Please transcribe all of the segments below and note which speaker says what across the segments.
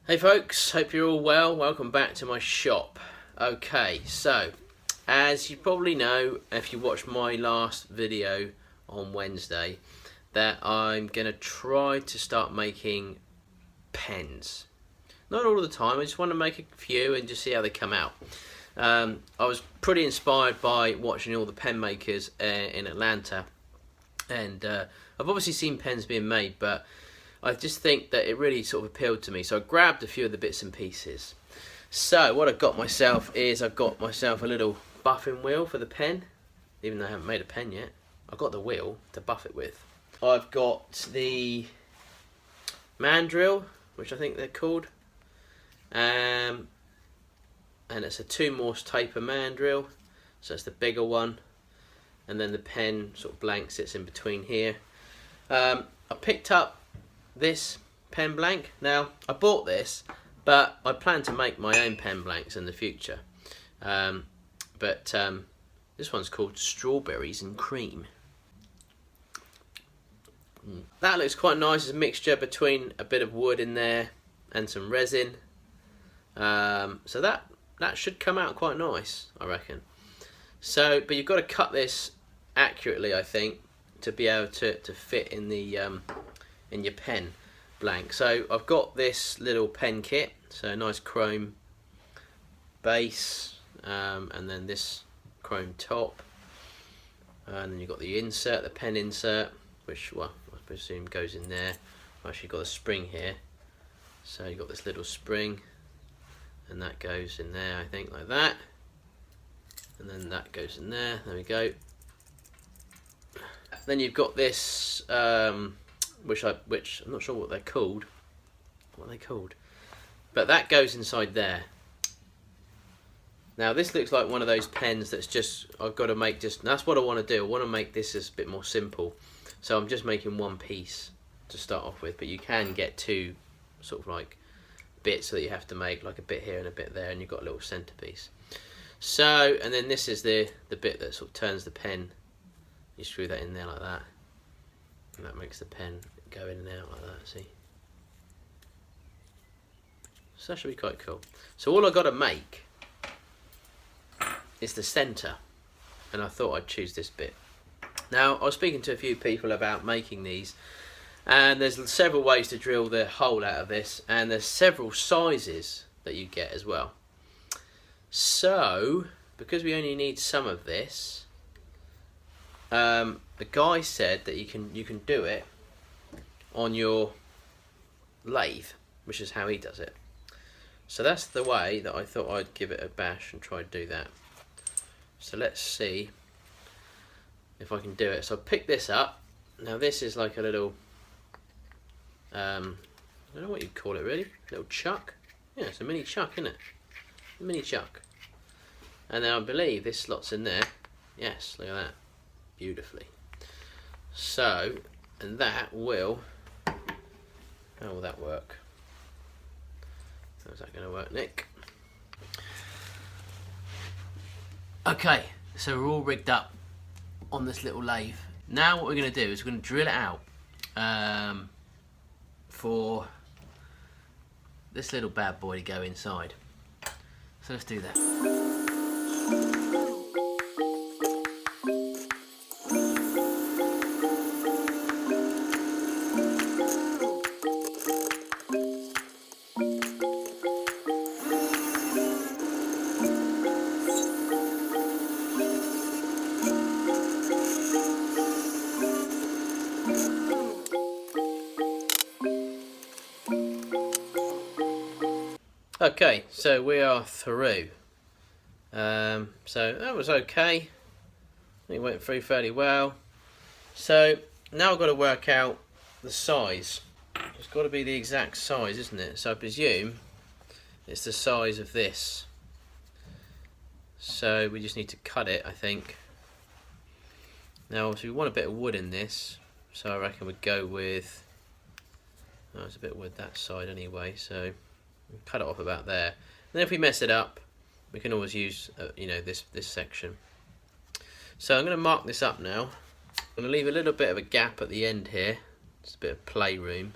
Speaker 1: Hey folks, hope you're all well. Welcome back to my shop. Okay, so as you probably know, if you watched my last video on Wednesday, that I'm gonna try to start making pens. Not all the time, I just want to make a few and just see how they come out. I was pretty inspired by watching all the pen makers in Atlanta, and I've obviously seen pens being made, but I just think that it really sort of appealed to me, so I grabbed a few of the bits and pieces. So what I've got myself is I've got myself a little buffing wheel for the pen, even though I haven't made a pen yet. I've got the wheel to buff it with. I've got the mandrill, which I think they're called, and it's a 2 Morse taper mandrill, so it's the bigger one, and then the pen sort of blank sits in between here. I picked up this pen blank. Now I bought this, but I plan to make my own pen blanks in the future, but this one's called Strawberries and Cream. That looks quite nice. It's a mixture between a bit of wood in there and some resin, so that should come out quite nice, I reckon. So, but you've got to cut this accurately, I think, to be able to fit in the in your pen blank. So I've got this little pen kit, so a nice chrome base, and then this chrome top, and then you've got the insert, the pen insert, which, well, I presume goes in there. I've actually got a spring here, so you've got this little spring, and that goes in there, I think, like that, and then that goes in there. There we go. Then you've got this, which I'm not sure what they're called. What are they called? But that goes inside there. Now this looks like one of those pens that's just, I've got to make just, that's what I want to do. I want to make this a bit more simple. So I'm just making one piece to start off with, but you can get 2 sort of like bits that you have to make, like a bit here and a bit there, and you've got a little centerpiece. So, and then this is the bit that sort of turns the pen. You screw that in there like that, and that makes the pen go in and out like that, see? So that should be quite cool. So all I've got to make is the centre, and I thought I'd choose this bit. Now, I was speaking to a few people about making these, and there's several ways to drill the hole out of this, and there's several sizes that you get as well. So, because we only need some of this, the guy said that you can do it on your lathe, which is how he does it. So that's the way that I thought I'd give it a bash and try to do that. So let's see if I can do it. So I picked this up. Now this is like a little, I don't know what you'd call it really, little chuck. Yeah, it's a mini chuck, isn't it? A mini chuck. And then I believe this slots in there. Yes, look at that. Beautifully. So, and that will, how will that work? How's that going to work, Nick? Okay, so we're all rigged up on this little lathe. Now what we're going to do is we're going to drill it out for this little bad boy to go inside. So let's do that. Okay, so we are through. So that was okay. It went through fairly well. So now I've got to work out the size. It's got to be the exact size, isn't it? So I presume it's the size of this. So we just need to cut it, I think. Now obviously we want a bit of wood in this, so I reckon we'd go with, oh, there's a bit of wood that side anyway, so we'll cut it off about there. Then if we mess it up, we can always use you know, this section. So I'm going to mark this up now. I'm going to leave a little bit of a gap at the end here, just a bit of playroom,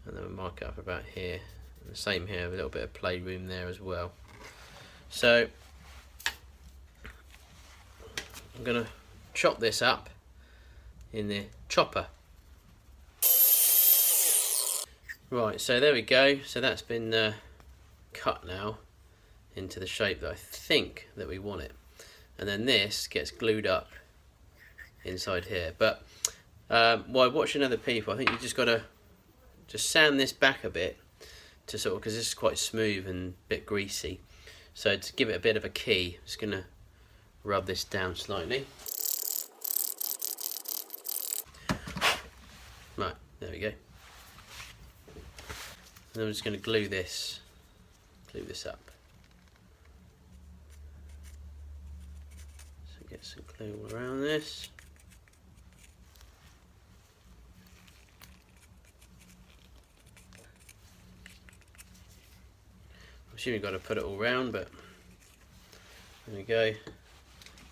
Speaker 1: and then we'll mark it up about here, The same here, a little bit of playroom there as well. So I'm going to chop this up in the chopper. Right, so there we go. So that's been cut now into the shape that I think that we want it. And then this gets glued up inside here. But while watching other people, I think you just got to just sand this back a bit to sort of, because this is quite smooth and a bit greasy. So to give it a bit of a key, I'm just going to rub this down slightly. Right, there we go. And I'm just going to glue this up. So get some glue all around this. I'm assuming you've got to put it all round, but there we go. And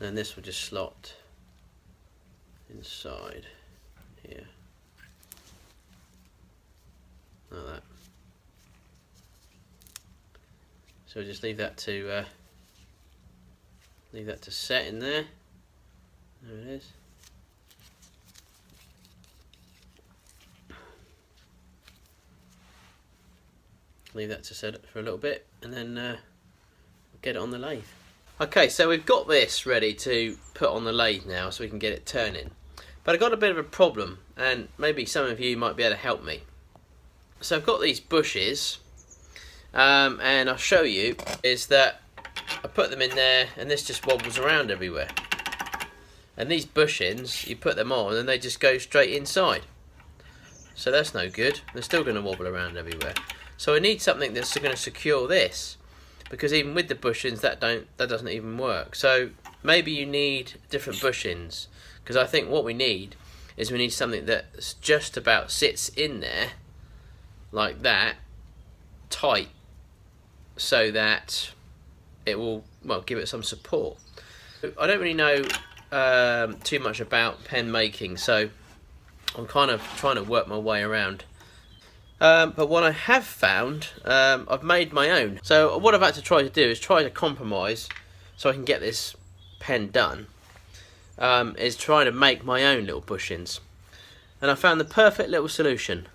Speaker 1: then this will just slot inside here, like that. So just leave that to set in there. There it is. Leave that to set for a little bit, and then get it on the lathe. Okay, so we've got this ready to put on the lathe now, so we can get it turning. But I've got a bit of a problem, and maybe some of you might be able to help me. So I've got these bushes, and I'll show you, is that I put them in there, and this just wobbles around everywhere. And these bushings, you put them on, and they just go straight inside. So that's no good. They're still going to wobble around everywhere. So I need something that's going to secure this, because even with the bushings, that doesn't even work. So maybe you need different bushings, because I think what we need is we need something that just about sits in there like that, tight, so that it will, well, give it some support. I don't really know too much about pen making, so I'm kind of trying to work my way around. But what I have found, I've made my own. So what I've had to try to do is try to compromise so I can get this pen done, is trying to make my own little bushings. And I found the perfect little solution.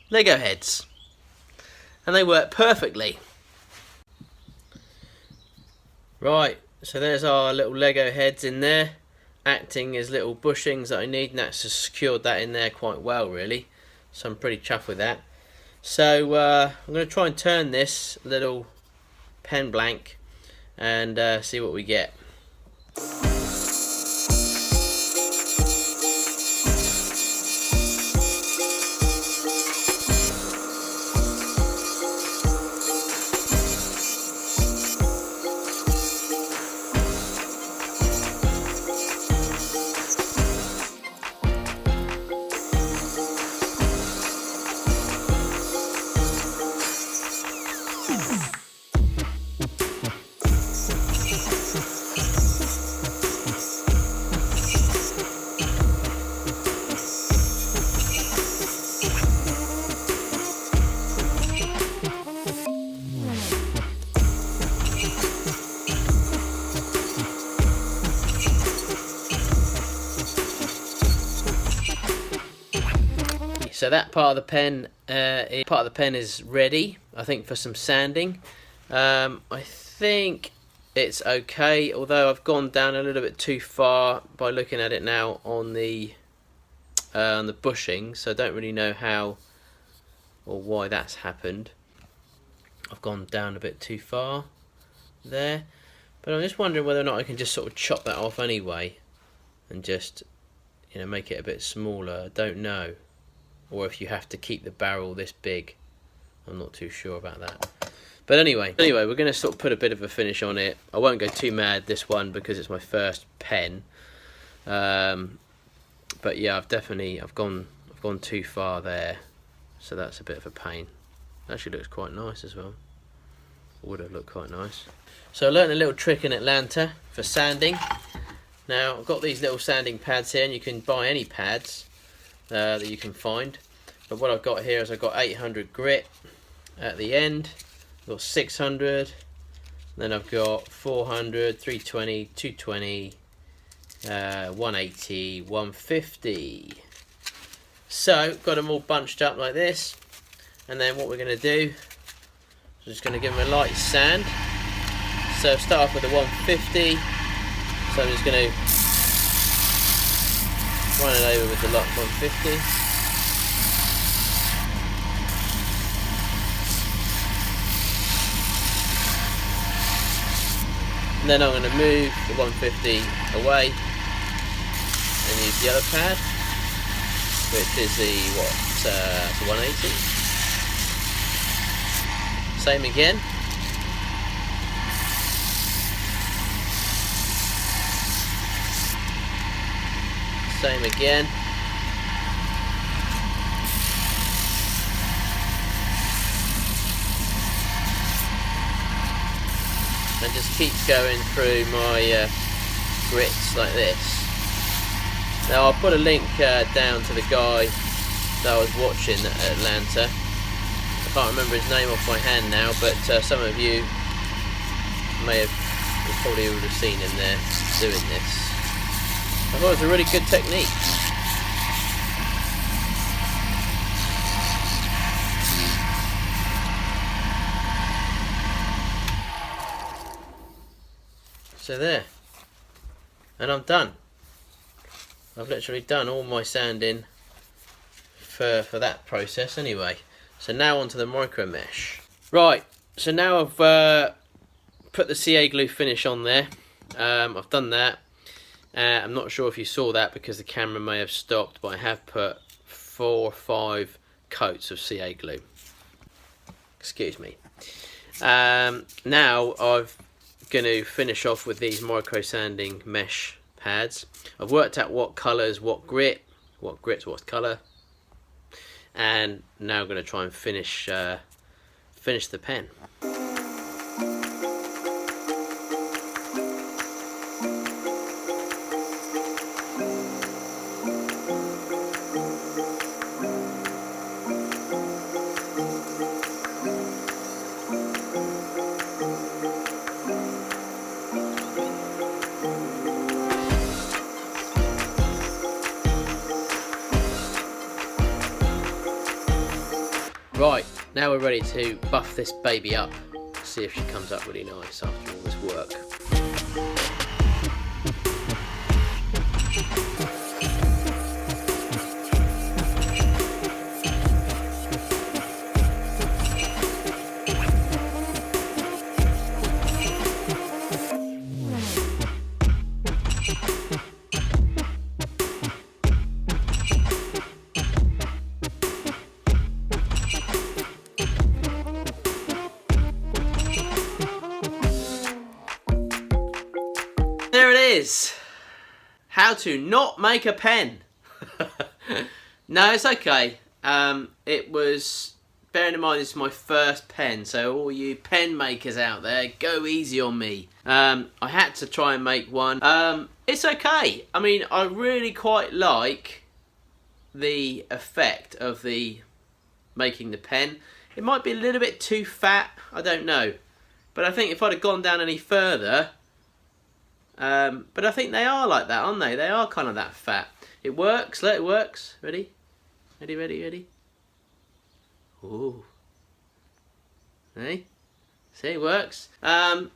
Speaker 1: Lego heads. And they work perfectly. Right, so there's our little Lego heads in there, acting as little bushings that I need, and that's just secured that in there quite well, really. So I'm pretty chuffed with that. So I'm going to try and turn this little pen blank and see what we get. So that part of the pen is ready, I think, for some sanding. I think it's okay, although I've gone down a little bit too far by looking at it now on the bushing, so I don't really know how or why that's happened. I've gone down a bit too far there, but I'm just wondering whether or not I can just sort of chop that off anyway and just, you know, make it a bit smaller. I don't know. Or if you have to keep the barrel this big. I'm not too sure about that. But anyway, we're going to sort of put a bit of a finish on it. I won't go too mad this one because it's my first pen. But yeah, I've gone too far there, so that's a bit of a pain. Actually looks quite nice as well. Would have looked quite nice. So I learned a little trick in Atlanta for sanding. Now I've got these little sanding pads here, and you can buy any pads that you can find, But what I've got here is I've got 800 grit at the end, I've got 600, then I've got 400, 320, 220, 180, 150. So got them all bunched up like this, and then what we're going to do is just going to give them a light sand. So start off with the 150. So I'm just going to run it over with the lot 150. And then I'm going to move the 150 away and use the other pad, which is the it's a 180. Same again. Same again. And just keep going through my grits like this. Now I'll put a link down to the guy that I was watching at Atlanta. I can't remember his name off my hand now, but some of you probably would have seen him there doing this. I thought it was a really good technique. So there, and I'm done. I've literally done all my sanding for that process anyway. So now onto the micro mesh. Right, so now I've put the CA glue finish on there. I've done that. I'm not sure if you saw that because the camera may have stopped, but I have put 4 or 5 coats of CA glue. Excuse me. Now I've going to finish off with these micro sanding mesh pads. I've worked out what colours, what grits, what colour, and now I'm going to try and finish the pen. Right, now we're ready to buff this baby up, see if she comes up really nice after all this work. There it is. How to not make a pen. No, it's okay. It was, bearing in mind this is my first pen, so all you pen makers out there, go easy on me. I had to try and make one. It's okay. I mean, I really quite like the effect of the making the pen. It might be a little bit too fat, I don't know. But I think if I'd have gone down any further, but I think they are like that, aren't they? They are kind of that fat. It works. Let it works. Ready? Ready, ready, ready. Ooh. Ready? See, it works. And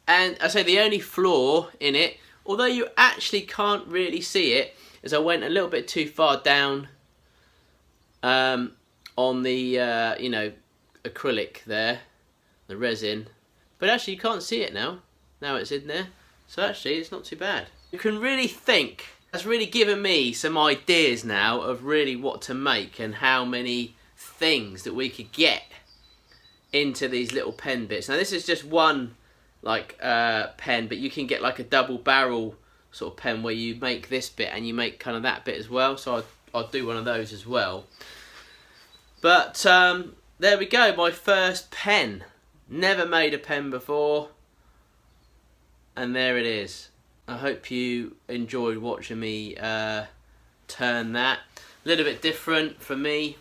Speaker 1: I say the only flaw in it, although you actually can't really see it, is I went a little bit too far down on the you know, acrylic there, the resin. But actually you can't see it now. Now it's in there. So actually, it's not too bad. You can really think. That's really given me some ideas now of really what to make and how many things that we could get into these little pen bits. Now this is just one like pen, but you can get like a double barrel sort of pen where you make this bit and you make kind of that bit as well. So I'll do one of those as well. But there we go, my first pen. Never made a pen before. And there it is. I hope you enjoyed watching me turn that. a little bit different for me.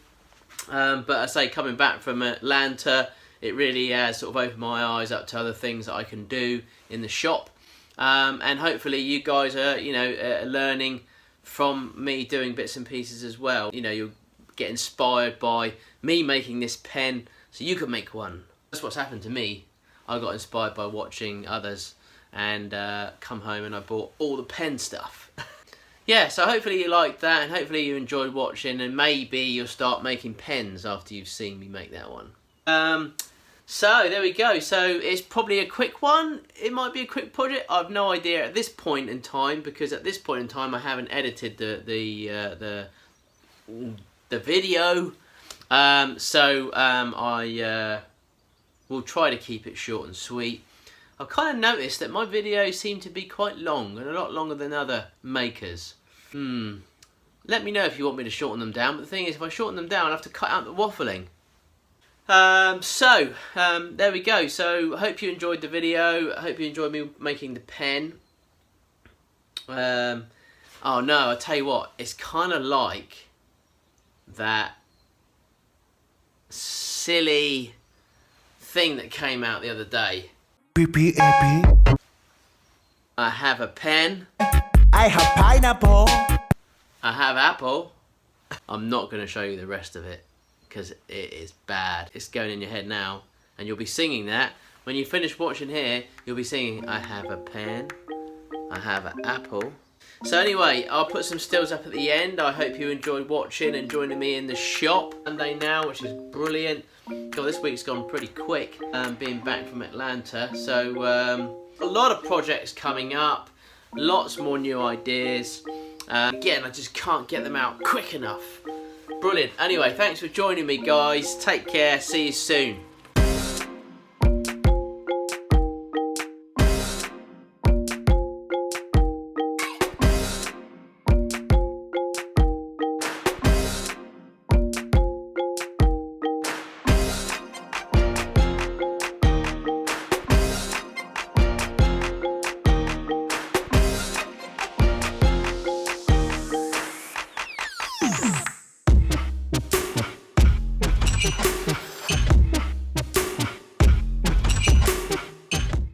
Speaker 1: But I say, coming back from Atlanta, it really has sort of opened my eyes up to other things that I can do in the shop. And hopefully you guys are, learning from me doing bits and pieces as well. You'll get inspired by me making this pen so you can make one. That's what's happened to me. I got inspired by watching others and come home and I bought all the pen stuff. Yeah, so hopefully you liked that and hopefully you enjoyed watching, and maybe you'll start making pens after you've seen me make that one. So there we go. So it's probably a quick one. It might be a quick project. I've no idea at this point in time, because at this point in time I haven't edited the video. I will try to keep it short and sweet. I've kind of noticed that my videos seem to be quite long, and a lot longer than other makers. Let me know if you want me to shorten them down, but the thing is, if I shorten them down, I have to cut out the waffling. There we go. So I hope you enjoyed the video. I hope you enjoyed me making the pen. Oh no, I'll tell you what, it's kind of like that silly thing that came out the other day.
Speaker 2: PPAP.
Speaker 1: I have a pen.
Speaker 2: I have pineapple.
Speaker 1: I have apple. I'm not going to show you the rest of it because it is bad. It's going in your head now, and you'll be singing that. When you finish watching here, you'll be singing, I have a pen, I have an apple. So anyway, I'll put some stills up at the end. I hope you enjoyed watching and joining me in the shop Monday now, which is brilliant. God, this week's gone pretty quick, being back from Atlanta. So a lot of projects coming up, lots more new ideas. Again, I just can't get them out quick enough. Brilliant. Anyway, thanks for joining me, guys. Take care. See you soon.